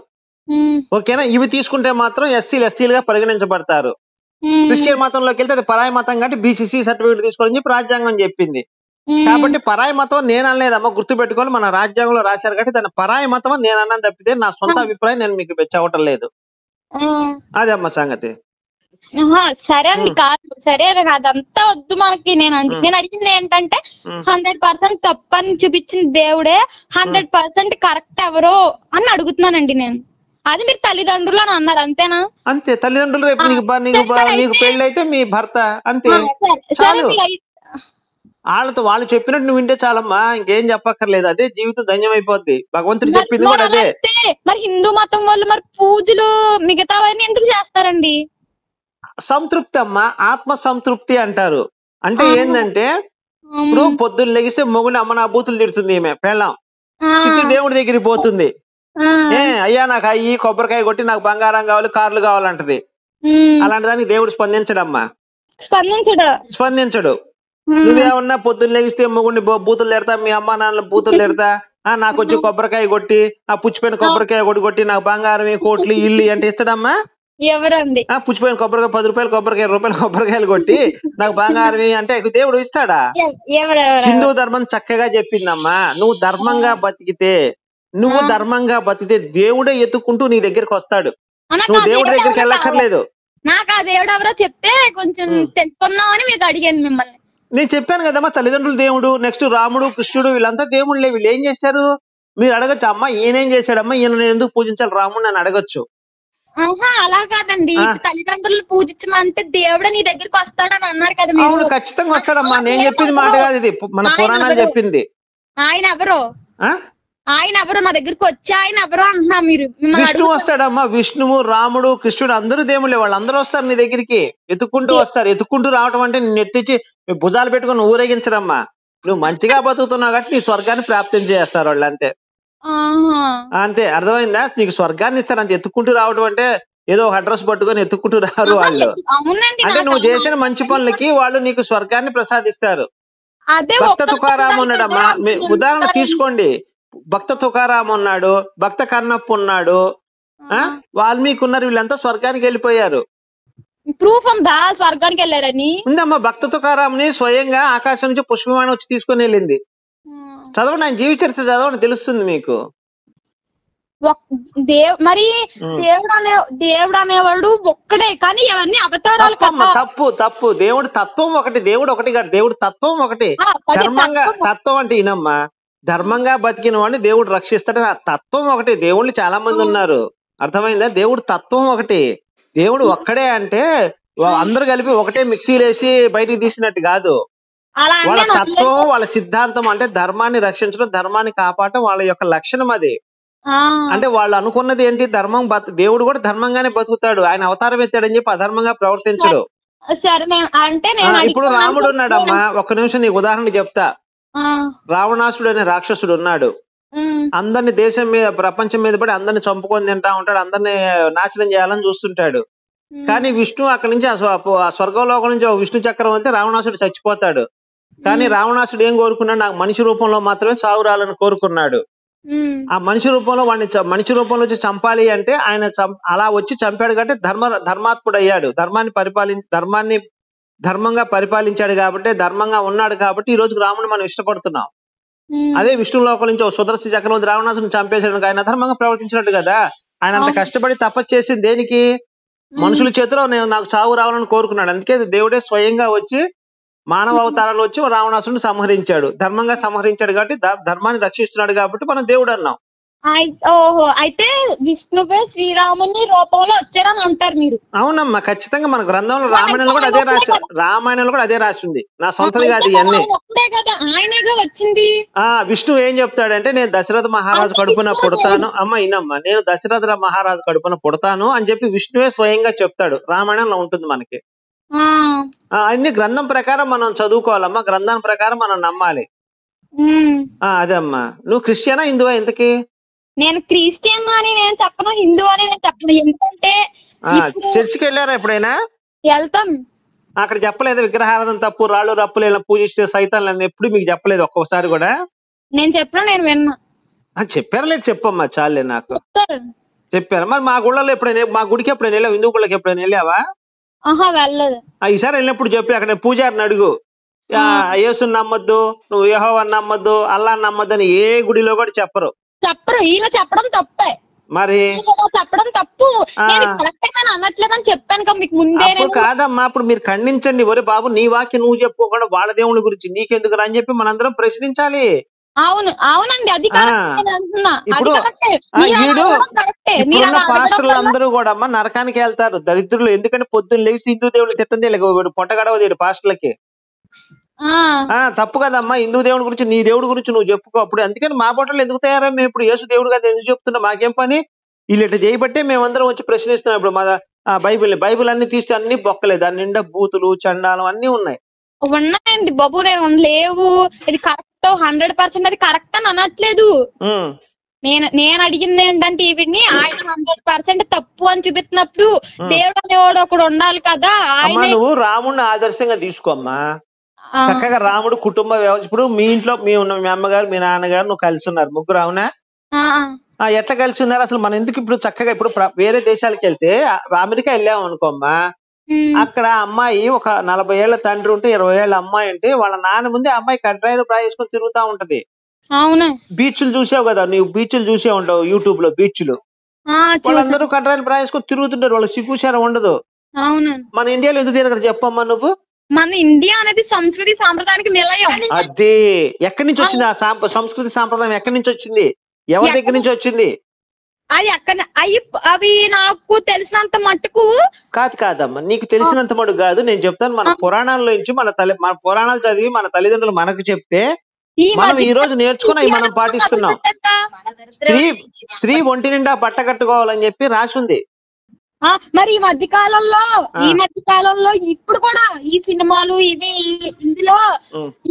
ఓకేనా? ఇవి తీసుకుంటే మాత్రం ఎస్సీలుగా పరిగణించబడతారు. క్రిస్టియన్ మతంలోకి వెళ్తే అది పరాయి మతం కాబట్టి బీసీసీ సర్టిఫికేట్ తీసుకోవాలని చెప్పి రాజ్యాంగం చెప్పింది. కాబట్టి పరాయి మతం నేను అనలేదమ్మా, గుర్తుపెట్టుకోవాలి. మన రాజ్యాంగంలో రాశారు కాబట్టి దాని పరాయి మతం నేను అన్నాను తప్పితే నా సొంత అభిప్రాయం నేను మీకు చెప్పటం లేదు. అదే అమ్మ సంగతి. సరే అండి, కాదు సరే అదంతా వద్దు మనకి. నేను అడిగింది ఏంటంటే 100% తప్పని చూపించిన దేవుడే 100% కరెక్ట్ ఎవరో అని అడుగుతున్నానండి నేను. అది మీరు తల్లిదండ్రులు అని అన్నారు, అంతేనా? అంతే. తల్లిదండ్రులు రేపు నీకు పెళ్లి అయితే మీ భర్త, అంతే. వాళ్ళతో వాళ్ళు చెప్పినట్టు నువ్వు వింటే చాలమ్మా, ఇంకేం చెప్పక్కర్లేదు. అదే జీవితం ధన్యమైపోద్ది. భగవంతుడు చెప్పింది కూడా అదే. మరి హిందూ మతం వాళ్ళు మరి పూజలు మిగతావన్నీ ఎందుకు చేస్తారండి? సంతృప్తి అమ్మా, ఆత్మ సంతృప్తి అంటారు. అంటే ఏంటంటే ఇప్పుడు పొద్దున్న లెగిస్తే మొగుడు అమ్మ నా బూతులు తిడుతుంది, ఈమె పెళ్ళాం దేవుడి దగ్గరికి పోతుంది. అయ్యా నాకు అయ్యి కొబ్బరికాయ కొట్టి నాకు బంగారం కావాలి, కార్లు కావాలంటది. అలాంటి దానికి దేవుడు స్పందించడమ్మా, స్పందించడు. నువ్వేమన్నా పొద్దున్న లెగిస్తే మొగుడిని బూతులు తిడతా, మీ అమ్మ నాన్న బూతులు తిడతా, నాకు వచ్చి కొబ్బరికాయ కొట్టి ఆ పుచ్చిపోయిన కొబ్బరికాయ కొట్టి నాకు బంగారం కోట్లు ఇల్లు అంటే ఇచ్చడమ్మా? ఎవరండి? పుచ్చిపోయిన కొబ్బరికాయ 10 రూపాయలు కొబ్బరికాయ, రూపాయలు కొబ్బరికాయలు కొట్టి నాకు బంగారం అంటే దేవుడు ఇస్తాడా? హిందూ ధర్మం చక్కగా చెప్పిందమ్మా, నువ్వు ధర్మంగా బతికితే దేవుడే ఎత్తుకుంటూ నీ దగ్గరికి వస్తాడు. నువ్వు దేవుడి దగ్గరికి వెళ్ళక్కర్లేదు. నాకు ఆ దేవుడు ఎవరో చెప్తే కొంచెం తెలుసుకుందామని మీకు అడిగాను మిమ్మల్ని. నేను చెప్పాను కదమ్మా, తల్లిదండ్రులు దేవుడు, నెక్స్ట్ రాముడు, కృష్ణుడు, వీళ్ళంతా దేవుళ్ళే. వీళ్ళు ఏం చేశారు మీరు అడగచ్చు. అమ్మా ఈయనేం చేశాడమ్మా, ఈయన నేను ఎందుకు పూజించాలి రాముడు అని అడగచ్చు. అలా కాదండి, తల్లిదండ్రులు పూజించమంటే దేవుడు నీ దగ్గరికి వస్తాడని అన్నారు కదా. అవును, ఖచ్చితంగా వస్తాడమ్మా. నేను చెప్పింది మాట కాదు, ఇది మన పురాణాలు చెప్పింది. ఆయన ఎవరో నా దగ్గరికి వచ్చి ఆయన ఎవరో అంటున్నా మీరు. విష్ణువు వస్తాడమ్మా, విష్ణువు, రాముడు, కృష్ణుడు అందరూ దేవుళ్ళే. వాళ్ళందరూ వస్తారు నీ దగ్గరికి, ఎత్తుక్కుంటూ వస్తారు. ఎత్తుక్కుంటూ రావటం అంటే నిన్ను ఎత్తిచ్చి భుజాలు పెట్టుకుని ఊరేగించడమ్మా. నువ్వు మంచిగా బతుకుతున్నావు కాబట్టి నీ స్వర్గాన్ని ప్రాప్తం చేస్తారు వాళ్ళు, అంతే. అంతే, అర్థమైందా? నీకు స్వర్గాన్ని ఇస్తారు అంతే. ఎత్తుకుంటూ రావడం అంటే ఏదో ఒక అడ్రస్ పట్టుకొని ఎత్తుకుంటూ రారు వాళ్ళు. అంటే నువ్వు చేసిన మంచి పనులకి వాళ్ళు నీకు స్వర్గాన్ని ప్రసాదిస్తారు. భక్త తుకారాం ఉన్నాడమ్మా, ఉదాహరణ తీసుకోండి. భక్త తుకారాం ఉన్నాడు, భక్త కన్నప్ప ఉన్నాడు, వాల్మీకి ఉన్నారు. వీళ్ళంతా స్వర్గానికి వెళ్ళిపోయారు. ప్రూఫ్ ఉందా స్వర్గానికి వెళ్ళారని? ఉందమ్మా. భక్త తుకారాంని స్వయంగా ఆకాశం నుంచి పుష్పమానం వచ్చి తీసుకొని వెళ్ళింది. చదవండి, ఆయన జీవిత చరిత్ర చదవండి, తెలుస్తుంది మీకు. మరి దేవుడు అనేవాడు ఒక్కడే, కానీ అవన్నీ అవతారాలు. తప్పు. దేవుడు తత్వం ఒకటి, దేవుడు ఒకటి కాదు, దేవుడు తత్వం ఒకటి. ధర్మంగా తత్వం అంటే ఈయనమ్మా, ధర్మంగా బతికిన వాడిని దేవుడు రక్షిస్తాడని ఆ తత్వం ఒకటి. దేవుళ్ళు చాలా మంది ఉన్నారు, అర్థమైందా? దేవుడు తత్వం ఒకటి. దేవుడు ఒక్కడే అంటే అందరు కలిపి ఒకటే మిక్సీలు వేసి బయటికి తీసినట్టు కాదు. వాళ్ళ తత్వం, వాళ్ళ సిద్ధాంతం అంటే ధర్మాన్ని రక్షించడం, ధర్మాన్ని కాపాడటం వాళ్ళ యొక్క లక్షణం అది. అంటే వాళ్ళు అనుకున్నది ఏంటి? ధర్మం. దేవుడు కూడా ధర్మంగానే బతుకుతాడు. ఆయన అవతారం ఎత్తాడని చెప్పి అధర్మంగా ప్రవర్తించడు. ఇప్పుడు రాముడు ఉన్నాడమ్మా, ఒక్క నిమిషం నీకు ఉదాహరణ చెప్తా. రావణాసుడు అనే రాక్షసుడు ఉన్నాడు. అందరిని దేశం మీద, ప్రపంచం మీద పడి అందరిని చంపుకొని తింటా ఉంటాడు, అందరిని నాశనం చేయాలని చూస్తుంటాడు. కానీ విష్ణు అక్కడి నుంచి ఆ స్వర్గలోకం నుంచి విష్ణు చక్రం వెళ్తే రావణాసుడు చచ్చిపోతాడు. కానీ రావణాసుడు ఏం కోరుకున్నాడు? నాకు మనిషి రూపంలో మాత్రమే సాగు రాలని కోరుకున్నాడు. ఆ మనిషి రూపంలో వాడిని మనిషి రూపంలో వచ్చి చంపాలి అంటే ఆయన అలా వచ్చి చంపాడు కాబట్టి ధర్మాత్ముడు అయ్యాడు. ధర్మంగా పరిపాలించాడు కాబట్టి, ధర్మంగా ఉన్నాడు కాబట్టి ఈ రోజు రాముని మనం ఇష్టపడుతున్నాం. అదే విష్ణు లోకం నుంచి సుదర్శన చక్రవర్తి రావణాసుని చంపేసాడు, ఆయన అధర్మంగా ప్రవర్తించినట్టు కదా. ఆయన అంత కష్టపడి తపస్సు చేసింది దేనికి? మనుషుల చేతిలో నాకు చావు రావాలని కోరుకున్నాడు. అందుకే దేవుడే స్వయంగా వచ్చి మానవ అవతారాలు వచ్చి రావణాసుని సంహరించాడు. ధర్మంగా సంహరించాడు కాబట్టి, ధర్మాన్ని రక్షిస్తున్నాడు కాబట్టి మనం దేవుడు అన్నాం. ఓహో, అయితే విష్ణువే శ్రీరాముని రూపంలో వచ్చారని అంటారు మీరు? అవునమ్మా, ఖచ్చితంగా మన గ్రంథంలో రామాయణంలో కూడా అదే రాసింది. నా సొంతది కాదు ఇవన్నీ. వచ్చింది విష్ణువు ఏం చెప్తాడంటే, నేను దశరథ మహారాజు కడుపున పుడతాను అమ్మ ఇనమ్మా, నేను దశరథ మహారాజు కడుపున పుడతాను అని చెప్పి విష్ణువే స్వయంగా చెప్తాడు. రామాయణంలో ఉంటుంది మనకి. అన్ని గ్రంథం ప్రకారం మనం చదువుకోవాలమ్మా, గ్రంథం ప్రకారం మనం నమ్మాలి. అదే అమ్మా. నువ్వు క్రిస్టియనా హిందువా ఇంతకీ? నేను క్రిస్టియన్ అని నేను చెప్పను, హిందూ అని నేను చెప్పను. ఎందుకంటే చర్చికి వెళ్ళారా ఎప్పుడైనా? వెళ్తాం. అక్కడ చెప్పలేదు విగ్రహారాధన తప్పు, రాళ్ళు రప్పులు పూజిస్తే సైతాన్ని ఎప్పుడు మీకు చెప్పలేదు ఒక్కొక్కసారి కూడా? నేను చెప్పినా, నేను విన్నా. చెప్పారా లేదు? చెప్పమ్మా చాలే, నాకు చెప్పారు. మరి మా గుళ్ళలో ఎప్పుడైనా, మా గుడికి ఎప్పుడైనా వెళ్ళావు? హిందూ గుళ్ళకి ఎప్పుడైనా వెళ్ళావా? వెళ్ళలేదు. ఈసారి వెళ్ళినప్పుడు చెప్పి అక్కడ పూజారిని అడుగు, యేసుని నమ్మొద్దు, నువ్వు యెహోవాని నమ్మొద్దు, అల్లాని నమ్మొద్దు అని ఏ గుడిలో కూడా చెప్పరు. ఈయన చెప్పడం తప్పే. మరి చెప్పడం తప్పు. అనట్లేదని చెప్పాను మీకు ముందే. కాదమ్మా, అప్పుడు మీరు ఖండించండి. ఒరే బాబు, నీ వాక్యం నువ్వు చెప్పుకోకుండా వాళ్ళ దేవుళ్ళ గురించి నీకెందుకు అని చెప్పి మనందరం ప్రశ్నించాలి. అవునండి, అది ఇప్పుడు ఇప్పుడున్న పాస్టర్లు అందరూ కూడా అమ్మా నరకానికి వెళ్తారు, దరిద్రులు. ఎందుకంటే పొద్దున్న లేచి హిందూ దేవుళ్ళు తిట్టండి, పొట్టగడవదేడు పాస్టర్లకి. తప్పు కదమ్మా. హిందూ దేవుడి గురించి, నీ దేవుడి గురించి నువ్వు చెప్పుకో. అప్పుడు అందుకని మా బొట్టలు ఎందుకు తయారా? మేము ఇప్పుడు యేసు దేవుడు కదా ఎందుకు చెప్తున్నా? మాకేం పని? వీళ్ళు ఇట్లా చేయబట్టే మేమందరం వచ్చి ప్రశ్నిస్తున్నాం. ఇప్పుడు మా బైబిల్ అన్ని తీస్తే అన్ని బొక్కలేదు, దాని నిండా బూతులు చండాలం అన్ని ఉన్నాయి. ఉన్నాయండి బాబు, నేను లేవు. ఇది కరెక్ట్ 100%, అది కరెక్ట్ అని అనట్లేదు. నేను అడిగింది ఏంటంటే ఈవిడ్ని, ఆయన 100% తప్పు అని చూపిస్తున్నప్పుడు దేవుడు అనేవాడు ఒకడు ఉండాలి కదా. ఆయన నువ్వు రాముడిని ఆదర్శంగా తీసుకోమ్మా. చక్కగా రాముడు కుటుంబ వ్యవస్థ. ఇప్పుడు మీ ఇంట్లో మీ అమ్మగారు మీ నాన్నగారు నువ్వు కలిసి ఉన్నారు, ముగ్గురు, అవునా? ఎట్లా కలిసి ఉన్నారు అసలు? మనం ఎందుకు ఇప్పుడు చక్కగా ఇప్పుడు వేరే దేశాలకు వెళ్తే, అమెరికా వెళ్ళాము అనుకోమ్మా, అక్కడ అమ్మాయి ఒక 40 ఏళ్ల తండ్రి ఉంటే 20 ఏళ్ల అమ్మాయి అంటే వాళ్ళ నాన్న ముందే అమ్మాయి కడ్రాయిలు ప్రాయేసుకొని తిరుగుతా ఉంటది. బీచ్లు చూసావు కదా నువ్వు? బీచ్లు చూసే ఉంటావు యూట్యూబ్ లో. బీచ్లు వాళ్ళందరూ కడ్రాయిలు ప్రాయేసుకొని తిరుగుతుంటారు, వాళ్ళకి సిగ్గుచారం ఉండదు. మన ఇండియాలో ఎందుకు తిరగరు చెప్పమ్మా నువ్వు? మన ఇండియా అనేది సంస్కృతి సాంప్రదాయానికి నిలయం. అదే ఎక్కడి నుంచి వచ్చింది? ఆ సంస్కృతి సాంప్రదాయం ఎక్కడి నుంచి వచ్చింది? ఎవరి దగ్గర నుంచి వచ్చింది? అది అవి నాకు తెలిసినంత మట్టుకు కాదమ్మా, నీకు తెలిసినంత మటుకు కాదు, నేను చెప్తాను. మన పురాణాల్లో నుంచి మన పురాణాలు చదివి మన తల్లిదండ్రులు మనకు చెప్తే మనం ఈ రోజు నేర్చుకుని అవి మనం పాటిస్తున్నాం. స్త్రీ ఒంటి నిండా బట్ట కట్టుకోవాలని చెప్పి రాసి ఉంది. మరి ఈ మధ్య కాలంలో ఇప్పుడు కూడా ఈ సినిమాలు ఇవి ఇందులో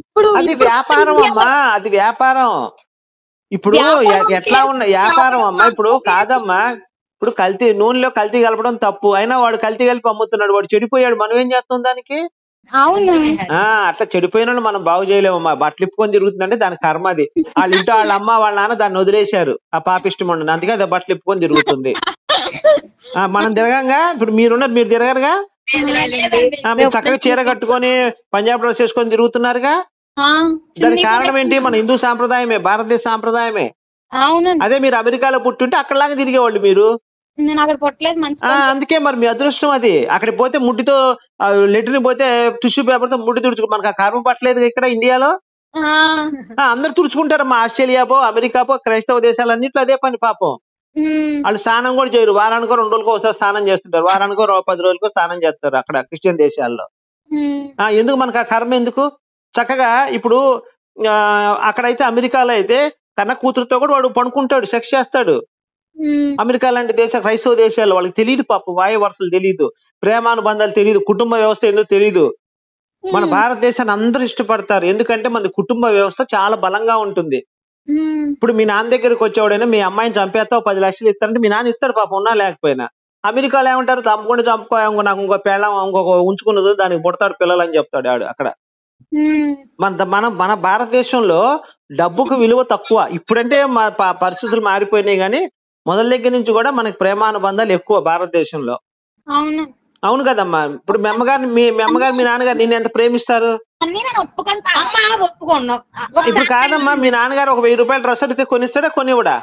ఇప్పుడు అది వ్యాపారం అమ్మా, అది వ్యాపారం. ఇప్పుడు ఎట్లా ఉన్న వ్యాపారం అమ్మా? ఇప్పుడు కాదమ్మా, ఇప్పుడు నూనెలో కల్తీ కలపడం తప్పు, అయినా వాడు కల్తీ కలిపి అమ్ముతున్నాడు, వాడు చెడిపోయాడు, మనం ఏం చేస్తాం దానికి? అవును, అట్లా చెడిపోయిన మనం బాగు చేయలేమమ్మా. బట్టలు ఇప్పుకొని తిరుగుతుందంటే దాని కర్మ అది. వాళ్ళ ఇంట్లో వాళ్ళ అమ్మ వాళ్ళ నాన్న దాన్ని వదిలేశారు, ఆ పాపిష్టం ఉండదు, అందుకే అది బట్టలు ఇప్పుకొని తిరుగుతుంది. మనం తిరగంగా, ఇప్పుడు మీరు తిరగరుగా, మీరు చక్కగా చీర కట్టుకొని పంజాబ్ డ్రెస్ వేసుకొని తిరుగుతున్నారుగా. దానికి కారణం ఏంటి? మన హిందూ సాంప్రదాయమే, భారతదేశ సాంప్రదాయమే. అదే మీరు అమెరికాలో పుట్టుంటే అక్కడలాగా తిరిగేవాళ్ళు మీరు. అందుకే మరి మీ అదృష్టం అది. అక్కడికి పోతే ముడ్డితో లెటర్ పోతే టిష్యూ పేపర్ తో ముడ్డి తుడుచుకో. మనకు ఆ కర్మ పట్టలేదు ఇక్కడ ఇండియాలో. అందరు తుడుచుకుంటారు. మా ఆస్ట్రేలియా పో, అమెరికా పో, క్రైస్తవ దేశాలన్నింటిలో అదే పని పాపం. వాళ్ళు స్నానం కూడా చేయరు, వారానికో 2 రోజులకో ఒకసారి స్నానం చేస్తుంటారు, వారానికో 10 రోజులకో స్నానం చేస్తారు అక్కడ క్రిస్టియన్ దేశాల్లో. ఎందుకు మనకు ఆ కర్మ ఎందుకు? చక్కగా ఇప్పుడు అక్కడైతే అమెరికాలో అయితే కన్న కూతురుతో కూడా వాడు పడుకుంటాడు, సెక్స్ చేస్తాడు. అమెరికా లాంటి క్రైస్తవ దేశాల్లో వాళ్ళకి తెలియదు పాపం, వాయు వరుసలు తెలియదు, ప్రేమానుబంధాలు తెలియదు, కుటుంబ వ్యవస్థ ఏందో తెలియదు. మన భారతదేశాన్ని అందరూ ఇష్టపడతారు, ఎందుకంటే మన కుటుంబ వ్యవస్థ చాలా బలంగా ఉంటుంది. ఇప్పుడు మీ నాన్న దగ్గరికి వచ్చేవాడైనా మీ అమ్మాయిని చంపేస్తావు 10 లక్షలు ఇస్తారంటే మీ నాన్న ఇస్తాడు పాపం, ఉన్నా లేకపోయినా. అమెరికాలో ఏమంటారు? చంపుకుంటే చంపుకో, నాకు ఇంకో పెళ్ళం ఇంకొక ఉంచుకున్నది దానికి పుడతాడు పిల్లలు అని చెప్తాడు ఆడు అక్కడ. మన భారతదేశంలో డబ్బుకు విలువ తక్కువ. ఇప్పుడంటే పరిస్థితులు మారిపోయినాయి గానీ మొదల దగ్గర నుంచి కూడా మనకి ప్రేమానుబంధాలు ఎక్కువ భారతదేశంలో. అవును కదమ్మా. ఇప్పుడు మీ అమ్మగారు మీ నాన్నగారు నిన్ను ఎంత ప్రేమిస్తారు? ఇప్పుడు కాదమ్మా, మీ నాన్నగారు ఒక 1000 రూపాయల డ్రెస్ అడిగితే కొనిస్తాడా కొనివ్వడా?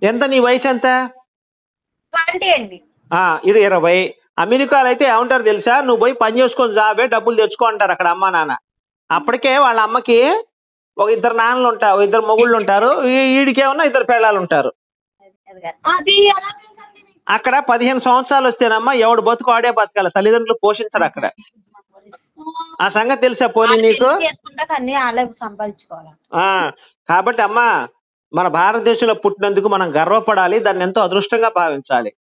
ఎంత? నీ వయసు ఎంత? 20. అమెరికాలో అయితే ఏమంటారు తెలుసా, నువ్వు పోయి పని చేసుకొని జాబే, డబ్బులు తెచ్చుకో అంటారు అక్కడ అమ్మా నాన్న. అప్పటికే వాళ్ళ అమ్మకి ఒక 2 నాన్నలు ఉంటారు, 2 మొగుళ్ళు ఉంటారు, ఈడికేమన్నా 2 పెళ్ళాలు ఉంటారు. అక్కడ 15 సంవత్సరాలు వస్తేనమ్మా ఎవడు బతుకు ఆడే బతకాలి, తల్లిదండ్రులు పోషించరు అక్కడ. ఆ సంగతి తెలుసా పోనీ నీకు? కాబట్టి అమ్మా, మన భారతదేశంలో పుట్టినందుకు మనం గర్వపడాలి, దాన్ని ఎంతో అదృష్టంగా భావించాలి.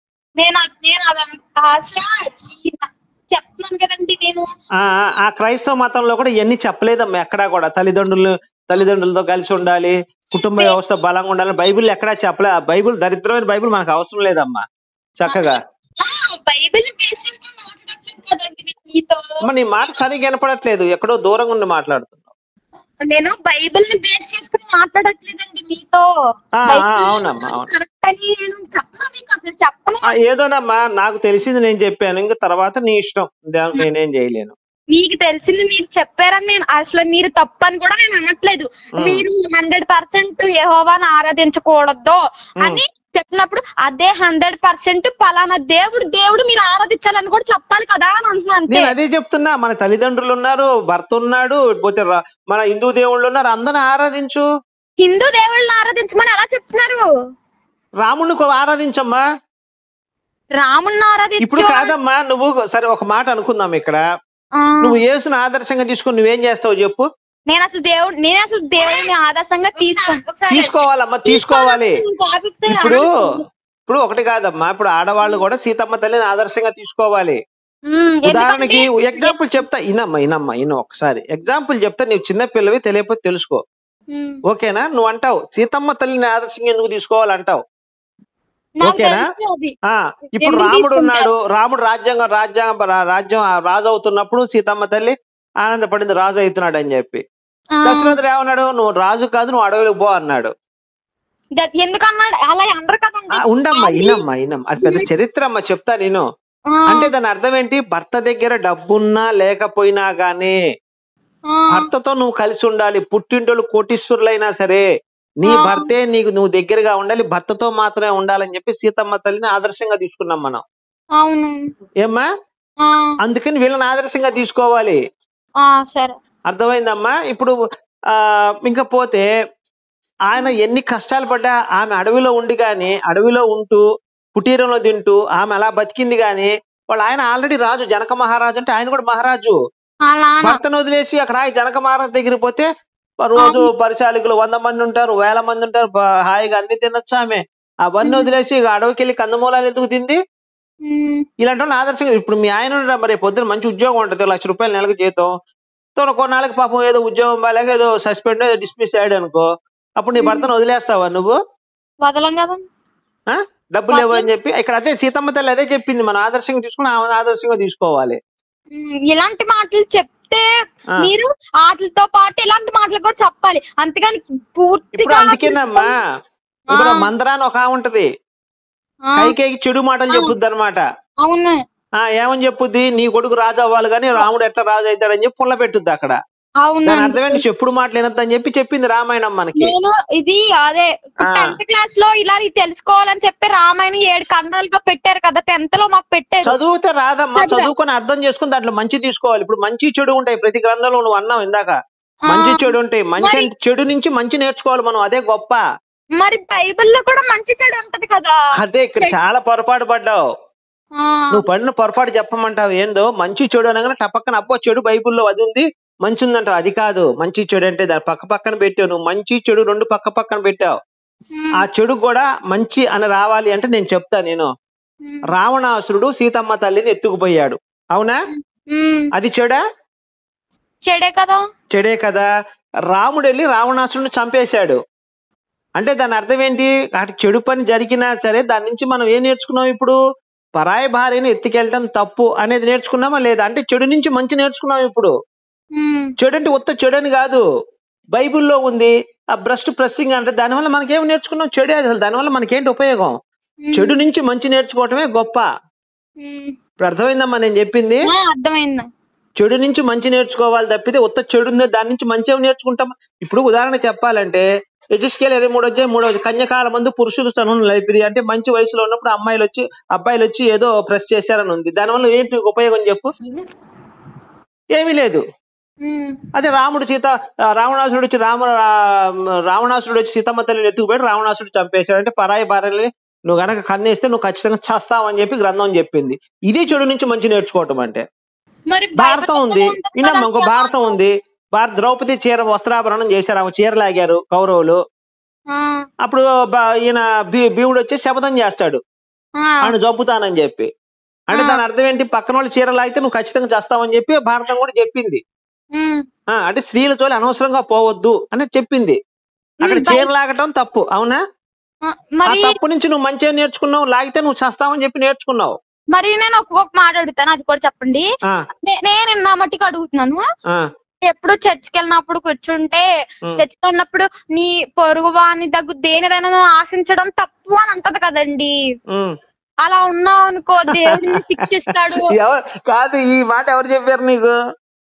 ఆ క్రైస్తవ మతంలో కూడా ఇవన్నీ చెప్పలేదమ్మా ఎక్కడా కూడా. తల్లిదండ్రులతో కలిసి ఉండాలి, కుటుంబ వ్యవస్థ బలంగా ఉండాలి, బైబిల్ ఎక్కడా చెప్పలే. బైబిల్ దరిద్రమైన బైబిల్ మనకు అవసరం లేదమ్మా. చక్కగా నీ మాట సరిగ్గా వినపడట్లేదు, ఎక్కడో దూరంగా ఉండి మాట్లాడుతున్నావు. నేను బైబిల్ ని బేస్ చేసుకుని మాట్లాడట్లేదండి మీతో. అవునమ్మా, ఏదోనమ్మా, నాకు తెలిసింది నేను చెప్పాను, ఇంకా తర్వాత నీ ఇష్టం, నేనేం చేయలేను. మీకు తెలిసింది మీరు చెప్పారని నేను అసలు మీరు తప్పని కూడా నేను అనట్లేదు. మీరు 100% యెహోవాను ఆరాధించకూడదు అని చెప్పినప్పుడు అదే 100% పలానా దేవుడు మీరు ఆరాధించాలని కూడా చెప్పాలి కదా అని అంటున్నాను. నేను అదే చెప్తున్నా, మన తల్లిదండ్రులు ఉన్నారు, భర్త ఉన్నాడు, పోతే మన హిందూ దేవుళ్ళు ఉన్నారు, అందరిని ఆరాధించు. హిందూ దేవుళ్ళని ఆరాధించమని ఎలా చెప్తున్నారు? రాముడిని ఆరాధించమ్మా. రాముడిని ఆరాధించు. ఇప్పుడు కాదమ్మా, నువ్వు సరే ఒక మాట అనుకుందాం ఇక్కడ, నువ్వు యేసుని ఆదర్శంగా తీసుకుని నువ్వేం చేస్తావు చెప్పు? నేను అసలు దేవుడిని ఆదర్శంగా తీసుకోవాలమ్మా, తీసుకోవాలి. ఇప్పుడు ఒకటి కాదమ్మా, ఇప్పుడు ఆడవాళ్ళు కూడా సీతమ్మ తల్లిని ఆదర్శంగా తీసుకోవాలి. ఉదాహరణకి ఎగ్జాంపుల్ చెప్తా, ఇనమ్మా ఒకసారి ఎగ్జాంపుల్ చెప్తా, నీవు చిన్న పిల్లవి, తెలియకపోతే తెలుసుకో, ఓకేనా? నువ్వు అంటావు సీతమ్మ తల్లిని ఆదర్శంగా ఎందుకు తీసుకోవాలంటావు, ఓకేనా? ఇప్పుడు రాముడు ఉన్నాడు, రాముడు రాజ్యం రాజు అవుతున్నప్పుడు సీతమ్మ తల్లి ఆనందపడింది, రాజు అవుతున్నాడు అని చెప్పి. దశరథుడు ఏమన్నాడు, నువ్వు రాజు కాదు, నువ్వు అడవిలోకి పో అన్నాడు. ఉండమ్మా, ఇనమ్మా, అది పెద్ద చరిత్ర అమ్మా, చెప్తా నేను. అంటే దాని అర్థం ఏంటి? భర్త దగ్గర డబ్బున్నా లేకపోయినా గానీ భర్తతో నువ్వు కలిసి ఉండాలి. పుట్టింటోళ్ళు కోటీశ్వరులైనా సరే నీ భర్తే నువ్వు దగ్గరగా ఉండాలి, భర్తతో మాత్రమే ఉండాలని చెప్పి సీతమ్మ తల్లిని ఆదర్శంగా తీసుకున్నాం మనం. ఏమ్మా? అందుకని వీళ్ళని ఆదర్శంగా తీసుకోవాలి. అర్థమైందమ్మా? ఇప్పుడు ఇంకా పోతే ఆయన ఎన్ని కష్టాలు పడ్డా ఆమె అడవిలో ఉండి గాని, అడవిలో ఉంటూ కుటీరంలో తింటూ ఆమె అలా బతికింది గాని, ఆయన ఆల్రెడీ రాజు, జనక మహారాజు అంటే ఆయన కూడా మహారాజు. భర్తను వదిలేసి అక్కడ జనక మహారాజు దగ్గరికి పోతే రోజు పరిచాలికులు 100 మంది ఉంటారు, 1000 మంది ఉంటారు, హాయిగా అన్ని తినొచ్చు ఆమె. అవన్నీ వదిలేసి అడవికి వెళ్ళి కందమూలాలు ఎందుకు తింది? ఇలాంటి వాళ్ళు ఆదర్శంగా. ఇప్పుడు మీ ఆయన మరి పొద్దున మంచి ఉద్యోగం ఉంటుంది, 1 లక్ష రూపాయలు నెలకు జీతం, కొన్నాళ్ళకి పాపం ఏదో ఉద్యోగం బాలేక ఏదో సస్పెండ్ డిస్మిస్ అయ్యాడు అనుకో, అప్పుడు నీ భర్తను వదిలేస్తావా నువ్వు? డబ్బులు లేవు అని చెప్పి. ఇక్కడ అదే సీతమ్మ తల్లి అదే చెప్పింది, మనం ఆదర్శంగా తీసుకుని ఆదర్శంగా తీసుకోవాలి. ఇలాంటి మాటలు చెప్తే మీరు వాటితో పాటు ఇలాంటి మాటలు కూడా చెప్పాలి, అంతేగాని పూర్తిగా. అందుకేనమ్మా, ఇప్పుడు మందరాన్ని ఒక ఉంటది, కైకేయికి చెడు మాటలు చెప్పుద్ది అనమాట. అవును. ఏమని చెప్పుద్ది? నీ కొడుకు రాజు అవ్వాలి కానీ రాముడు ఎట్లా రాజు అవుతాడని చెప్పి పుల్ల పెట్టుద్ది అక్కడ. దాని అర్థమేంటి? చెప్పుడు మాటలు వినొద్దని చెప్పి చెప్పింది రామాయణం మనకి. నేను ఇది అదే 10th క్లాస్ లో ఇలా తెలుసుకోవాలని చెప్పి రామాయణం 7 ఖండాలుగా పెట్టారు కదా, 10th లో మాకు పెట్టారు. చదివితే రాదమ్మా, చదువుకొని అర్థం చేసుకుని దాంట్లో మంచి తీసుకోవాలి. ఇప్పుడు మంచి చెడు ఉంటాయి ప్రతి గ్రంథంలో, నువ్వు అన్నావు ఇందాక, మంచి చెడు ఉంటాయి. మంచి చెడు నుంచి మంచి నేర్చుకోవాలి మనం, అదే గొప్ప. మరి బైబిల్లో కూడా మంచి చెడు ఉంటది కదా. అదే ఇక్కడ చాలా పొరపాటు పడ్డావు నువ్వు. పడిన పొరపాటు చెప్పమంటావు ఏందో. మంచి చెడు అనగానే టపక్కన అబ్బో చెడు బైబిల్లో అది ఉంది, మంచి ఉందంటావు. అది కాదు మంచి చెడు అంటే, దాని పక్కన పెట్టావు నువ్వు. మంచి చెడు 2 పక్కన పెట్టావు. ఆ చెడు కూడా మంచి అని రావాలి అంటే నేను చెప్తా. నేను రావణాసురుడు సీతమ్మ తల్లిని ఎత్తుకుపోయాడు, అవునా? అది చెడా? చెడే కదా. రాముడు వెళ్ళి రావణాసురుడిని చంపేశాడు. అంటే దాని అర్థం ఏంటి? అటు చెడు పని జరిగినా సరే దాని నుంచి మనం ఏం నేర్చుకున్నాం? ఇప్పుడు పరాయి భార్యని ఎత్తుకెళ్ళటం తప్పు అనేది నేర్చుకున్నామా లేదా? అంటే చెడు నుంచి మంచి నేర్చుకున్నాం ఇప్పుడు. చెడు అంటే ఉత్త చెడు అని కాదు, బైబిల్లో ఉంది. ఆ బ్రస్ట్ ప్రెస్సింగ్ అంటే దానివల్ల మనకేమి నేర్చుకున్నాం? చెడే. అసలు దానివల్ల మనకేంటి ఉపయోగం? చెడు నుంచి మంచి నేర్చుకోవటమే గొప్ప. ఇప్పుడు అర్థమైందమ్మా నేను చెప్పింది? అర్థమైందా? చెడు నుంచి మంచి నేర్చుకోవాలి తప్పితే ఉత్త చెడు ఉందో దాని నుంచి మంచి ఏమి నేర్చుకుంటాం? ఇప్పుడు ఉదాహరణ చెప్పాలంటే యెజెస్కేలు 23 కన్యకాల మందు పురుషులు తనును నలిపిరి అంటే మంచి వయసులో ఉన్నప్పుడు అబ్బాయిలు వచ్చి ఏదో ప్రెస్ చేశారని ఉంది. దానివల్ల ఏంటి ఉపయోగం చెప్పు? ఏమీ లేదు. అదే రావణాసురుడు వచ్చి సీతమ్మ తల్లిని ఎత్తుకుపోయి రావణాసురుడు చంపేశాడు అంటే పరాయి భార్యని నువ్వు గనక కన్నేస్తే నువ్వు ఖచ్చితంగా చస్తావని చెప్పి గ్రంథం చెప్పింది. ఇది చెడు నుంచి మంచి నేర్చుకోవటం అంటే. భారతం ఉంది, వినమ్మా, ఇంకో భారతం ఉంది. ద్రౌపది చీర వస్త్రాభరణం చేశారు, ఆమె చీర లాగారు కౌరవులు. అప్పుడు ఈయన భీముడు వచ్చి శపథం చేస్తాడు ఆయన చంపుతానని చెప్పి. అంటే దాని అర్థం ఏంటి? పక్కన వాళ్ళు చీర లాగితే నువ్వు ఖచ్చితంగా చేస్తావని చెప్పి భారతం కూడా చెప్పింది. అంటే స్త్రీల తోలి అనవసరంగా పోవద్దు అని చెప్పింది. అక్కడ చీర లాగటం తప్పు, అవునా? ఆ తప్పు నుంచి నువ్వు మంచిగా నేర్చుకున్నావు, లాగితే నువ్వు చేస్తావని చెప్పి నేర్చుకున్నావు. మరి నేను ఒక మాట అడుగుతాను, అది కూడా చెప్పండి. నేను నా మట్టికి అడుగుతున్నాను. ఎప్పుడు చర్చికి వెళ్ళినప్పుడు కూర్చుంటే చర్చికి వెళ్ళినప్పుడు నీ పొరుగు వాని దగ్గర దేనిదైనా ఆశించడం తప్పు అని అంటది కదండి. అలా ఉన్నావు అనుకో దేవుడిని శిక్షిస్తాడు. కాదు, ఈ మాట ఎవరు చెప్పారు నీకు?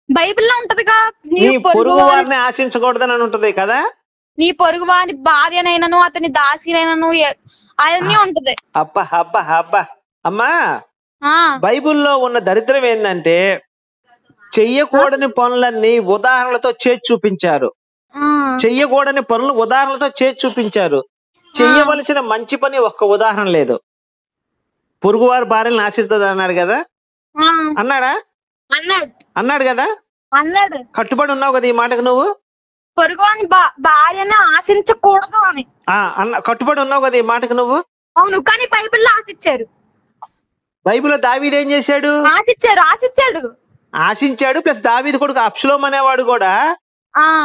బైబిల్లో ఉంటదిగా, నీ పొరుగు వారిని ఆశించకూడదని ఉంటది కదా. నీ పొరుగు వాని భార్యనైనను అతని దాసినైనను అవన్నీ ఉంటది. అబ్బా అబ్బా అబ్బా అమ్మా, బైబిల్లో ఉన్న దరిద్రం ఏంటంటే చెయ్యకూడని పనులన్నీ ఉదాహరణలతో చేసి చూపించారు. చెయ్యకూడని పనులు ఉదాహరణలతో చేసి చూపించారు. చెయ్యవలసిన మంచి పని ఒక్క ఉదాహరణ లేదు. పొరుగువారి భార్యలను ఆశిస్తుంది అన్నాడు కదా. అన్నాడా? అన్నాడు కదా. కట్టుబడి ఉన్నావు కదా ఈ మాటకు నువ్వు. పొరుగువాని భార్యను ఆశించకూడదు అని కట్టుబడి ఉన్నావు కదా ఈ మాటకు నువ్వు. అవును, కానీ బైబిల్లో ఆశించారు. బైబిల్లో దావీదు ఏం చేశాడు? ఆశించాడు. ప్లస్ దావీదు కొడుకు అబ్షలోము అనేవాడు కూడా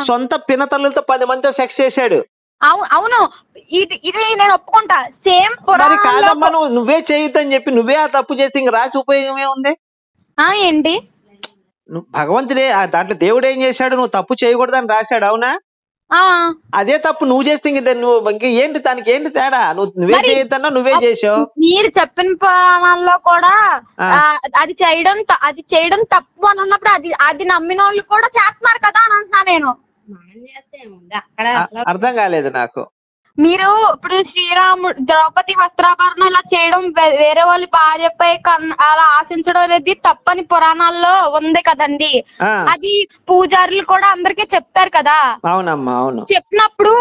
సొంత పినతల్లులతో 10 మందితో సెక్స్ చేశాడు. అవును, ఇది నేను ఒప్పుకుంటా. సేమ్ మరి కాదమ్మా, నువ్వే చేయొద్దని చెప్పి నువ్వే ఆ తప్పు చేస్తే ఇంక రాసి ఉపయోగం ఏముంది? ఏంటి? భగవంతుడే దాంట్లో దేవుడు ఏం చేశాడు? నువ్వు తప్పు చేయకూడదని రాశాడు, అవునా? అదే తప్పు నువ్వు చేస్తే ఇంక ఏంటి దానికి ఏంటి తేడా? నువ్వే చేయొద్దన్నా నువ్వే చేసావు. మీరు చెప్పిన పురాణాల్లో కూడా అది చేయడం తప్పు అని ఉన్నప్పుడు అది నమ్మిన వాళ్ళు కూడా చేస్తున్నారు కదా అని అంటున్నా నేను. అర్థం కాలేదు నాకు. మీరు ఇప్పుడు ద్రౌపది వస్త్రాభరణం ఇలా చేయడం, వేరే వాళ్ళ భార్యపై అలా ఆశించడం అనేది తప్పని పురాణాల్లో ఉంది కదండి. అది పూజారులు కూడా అందరికీ చెప్తారు కదా. అవునమ్మా, అవును. చెప్పినప్పుడు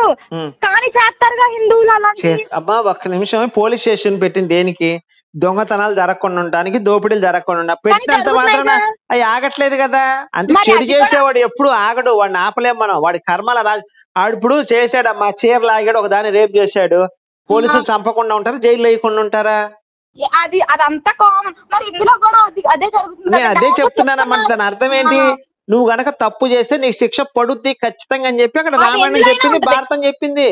కానీ చేస్తారుగా హిందువులు అలా. అమ్మా ఒక్క నిమిషం, పోలీస్ స్టేషన్ పెట్టింది దేనికి? దొంగతనాలు జరగకుండా ఉండడానికి, దోపిడీలు జరగకుండా. పెట్టినంత మాత్రాన అవి ఆగట్లేదు కదా. అంటే చెడు చేసేవాడు ఎప్పుడు ఆగడు, వాడిని ఆపలేం మనం. వాడి కర్మల ఆడిప్పుడు చేశాడమ్మా, చీర లాగాడు, ఒక దాన్ని రేపు చేశాడు. పోలీసులు చంపకుండా ఉంటారా? జైల్లో వేయకుండా ఉంటారా? అదంతా కామన్. మరి ఇందులో కూడా అదే జరుగుతుంది. నేను అదే చెప్తున్నానమ్మా. దాని అర్థం ఏంటి? నువ్వు గనక తప్పు చేస్తే నీకు శిక్ష పడుద్ది ఖచ్చితంగా అని చెప్పి అక్కడ రామాయణం చెప్పింది, భారతం చెప్పింది.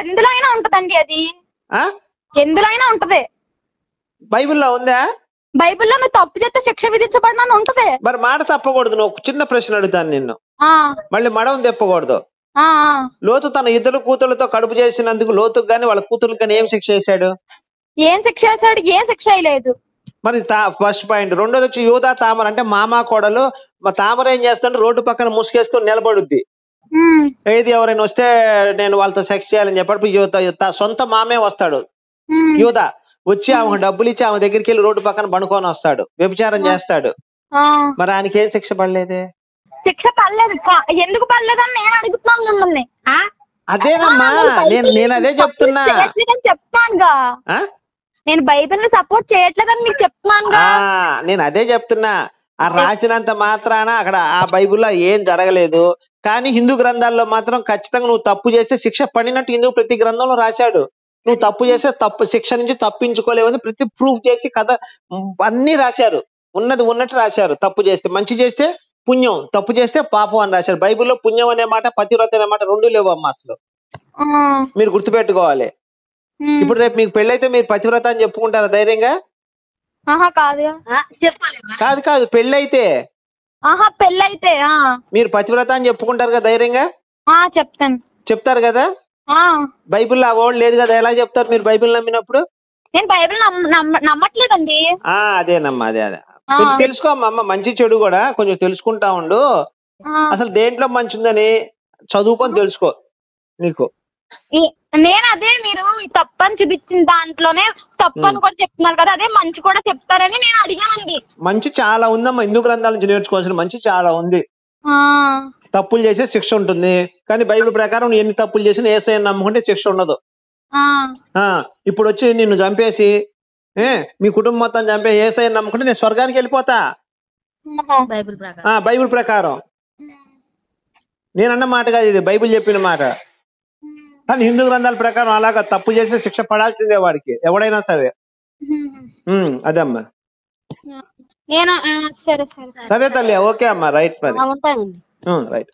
ఎందులో అయినా ఉంటదండి అది. ఎందులో అయినా ఉంటది. బైబిల్లో ఉందా? బైబిల్లో నువ్వు తప్పు చేస్తే శిక్ష విధించబడిన ఉంటది. మరి మాట తప్పకూడదు. నువ్వు చిన్న ప్రశ్న అడుగుతాను నిన్ను, మళ్ళీ మడవం తెప్పకూడదు. లోతు తన ఇద్దరు కూతుళ్లతో కడుపు చేసినందుకు లోతుకు గాని వాళ్ళ కూతుర్లకు గాని ఏం శిక్ష చేశాడు? ఏం శిక్ష చేశాడు? ఏం శిక్ష లేదు. మరి ఫస్ట్ పాయింట్. రెండోది వచ్చి యూదా తామర అంటే మామా కోడలు. మా తామర ఏం చేస్తాడు? రోడ్డు పక్కన ముసుగేసుకొని నిలబడుద్ది. ఏది ఎవరైనా వస్తే నేను వాళ్ళతో సెక్స్ చేయాలని చెప్పాడు. సొంత మామే వస్తాడు యూదా, వచ్చి ఆమె డబ్బులు ఇచ్చి ఆమె దగ్గరికి వెళ్ళి రోడ్డు పక్కన బండుకొని వస్తాడు, వ్యభిచారం చేస్తాడు. మరి ఆయనకి ఏం శిక్ష పడలేదే? శిక్ష పడలేదు. ఎందుకు పడలేదని నేను అడుగుతున్నాను మిమ్మల్ని. అదేనమ్మా, నేను అదే చెప్తున్నా. చెప్తానుగా, నేను బైబిల్ ని సపోర్ట్ చేయట్లేదని మీకు చెప్తున్నానుగా. నేను అదే చెప్తున్నా. ఆ రాసినంత మాత్రాన అక్కడ ఆ బైబిల్లో ఏం జరగలేదు. కానీ హిందూ గ్రంథాల్లో మాత్రం ఖచ్చితంగా నువ్వు తప్పు చేస్తే శిక్ష పడినట్టు హిందూ ప్రతి గ్రంథంలో రాశాడు. నువ్వు తప్పు చేస్తే శిక్ష నుంచి తప్పించుకోలేవని ప్రతి ప్రూఫ్ చేసి కథ అన్ని రాశారు. ఉన్నది ఉన్నట్టు రాశారు. తప్పు చేస్తే మంచి చేస్తే పుణ్యం, తప్పు చేస్తే పాపం అని రాశారు. బైబిల్లో పుణ్యం అనే మాట, పతివ్రత అనే మాట రెండు లేవు అమ్మా అసలు. మీరు గుర్తుపెట్టుకోవాలి. ఇప్పుడు రేపు మీకు పెళ్ళైతే మీరు పతివ్రత అని చెప్పుకుంటారా ధైర్యంగా? కాదు కాదు పెళ్ళైతే ఆహా పెళ్ళైతే మీరు పతివ్రత అని చెప్పుకుంటారు కదా ధైర్యంగా, చెప్తాను. చెప్తారు కదా. బైబిల్ ఆ వర్డ్ లేదు కదా, ఎలా చెప్తారు మీరు బైబిల్ నమ్మినప్పుడు? నేను బైబిల్ నమ్మట్లేదండి. అదేనమ్మా, అదే కొంచెం తెలుసుకోమ్మా అమ్మ, మంచి చెడు కూడా కొంచెం తెలుసుకుంటా ఉండు. అసలు దేంట్లో మంచి ఉందని చదువుకొని తెలుసుకో నీకు. నేను అదే మీరు తప్పని చూపించిన దాంట్లోనే తప్పు అని కూడా చెప్తున్నారు కదా, అదే మంచి కూడా చెప్తారని నేను అడిగానండి. మంచి చాలా ఉందమ్మా, హిందూ గ్రంథాల నుంచి నేర్చుకోవాల్సిన మంచి చాలా ఉంది. తప్పులు చేసే శిక్ష ఉంటుంది, కానీ బైబిల్ ప్రకారం నువ్వు ఎన్ని తప్పులు చేసినా యేసయ్యని నమ్ముకుంటే శిక్ష ఉండదు. ఇప్పుడు వచ్చి నిన్ను చంపేసి మీ కుటుంబం మొత్తం చంపేసి యేసయ్యని నమ్ముకుంటే నేను స్వర్గానికి వెళ్ళిపోతా బైబిల్ ప్రకారం. నేనన్న మాట కాదు, ఇది బైబిల్ చెప్పిన మాట. కానీ హిందూ గ్రంథాల ప్రకారం అలాగా తప్పు చేస్తే శిక్ష పడాల్సిందే వాడికి, ఎవడైనా సరే. అదమ్మా. సరే సరే తల్లి, ఓకే అమ్మా, రైట్ మరి, రైట్.